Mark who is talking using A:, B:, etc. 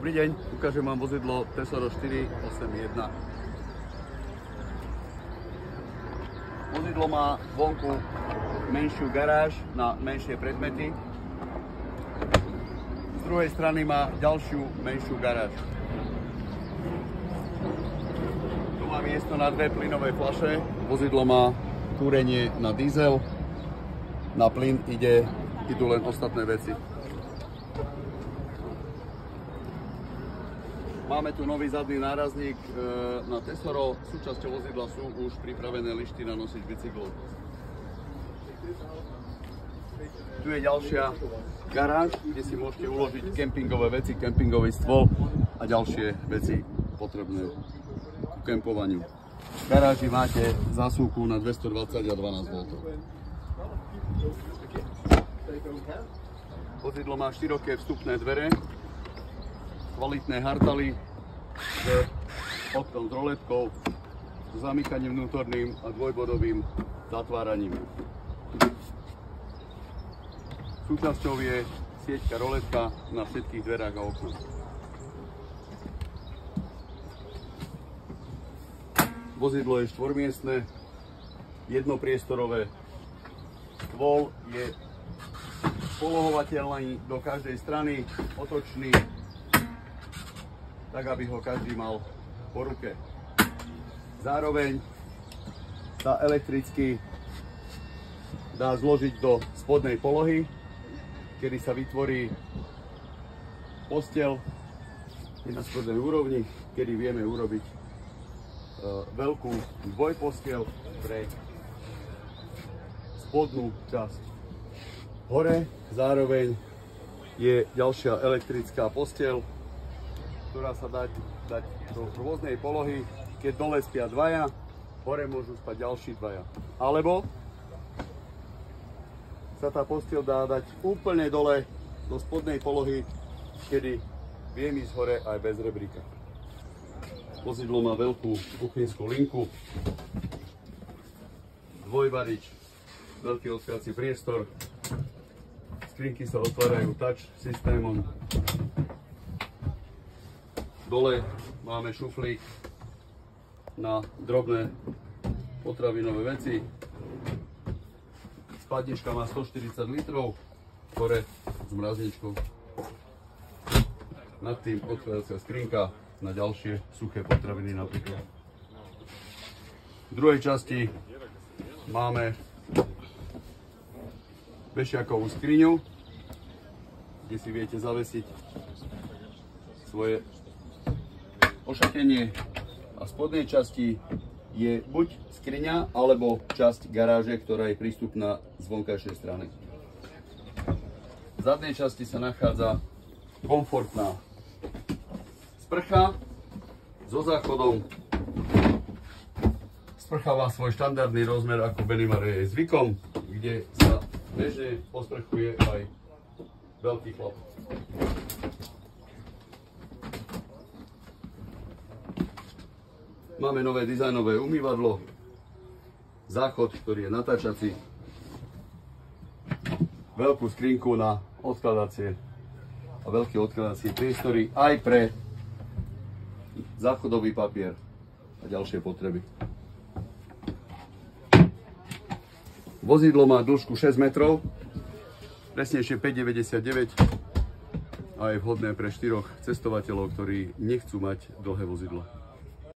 A: Dobrý deň, ukážem vám vozidlo Tesoro 481. Vozidlo má vonku menšiu garáž na menšie predmety. Z druhej strany má ďalšiu menšiu garáž. Tu má miesto na dve plynové fľaše. Vozidlo má kúrenie na diesel. Na plyn idú len ostatné veci. Máme tu nový zadný nárazník na Tesoro. Súčasťou vozidla sú už pripravené lišty na nosič bicyklov. Tu je ďalšia garáž, kde si môžete uložiť kempingové veci, kempingový stôl a ďalšie veci potrebné ku kempovaniu. V garáži máte zásuvku na 220 a 12 V. Vozidlo má široké vstupné dvere, kvalitné hartaly s oknom s roletkou, s zamykaním vnútorným a dvojbodovým zatváraním. Súčasťou je sieťka roletka na všetkých dverách a oknách. Vozidlo je štvormiestne, jednopriestorové. Stôl je polohovateľný do každej strany, otočný, tak aby ho každý mal po ruke. Zároveň sa elektricky dá zložiť do spodnej polohy, kedy sa vytvorí posteľ na spodnej úrovni, kedy vieme urobiť veľkú dvojposteľ pre spodnú časť. Hore zároveň je ďalšia elektrická posteľ, ktorá sa dá dať do rôznej polohy. Keď dole spia dvaja, hore môžu spať ďalší dvaja. Alebo sa tá posteľ dá dať úplne dole do spodnej polohy, kedy viem ísť hore aj bez rebríka. Vozidlo má veľkú kuchynskú linku, dvojvarič, veľký odspievací priestor, skrinky sa otvárajú touch systémom. Dole máme šuflík na drobné potravinové veci. Spádnička má 140 litrov, hore s mrazničkou. Nad tým odkladacia skrinka na ďalšie suché potraviny napríklad. V druhej časti máme vešiakovú skriňu, kde si viete zavesiť svoje ošatenie, a v spodnej časti je buď skriňa alebo časť garáže, ktorá je prístupná z vonkajšej strany. V zadnej časti sa nachádza komfortná sprcha so záchodom. Sprcha má svoj štandardný rozmer, ako Benimare je zvykom, kde sa bežne posprchuje aj veľký chlap. Máme nové dizajnové umývadlo, záchod, ktorý je natáčací, veľkú skrinku na odkladacie a veľké odkladacie priestory aj pre záchodový papier a ďalšie potreby. Vozidlo má dĺžku 6 metrov, presnejšie 5,99 a je vhodné pre 4 cestovateľov, ktorí nechcú mať dlhé vozidlo.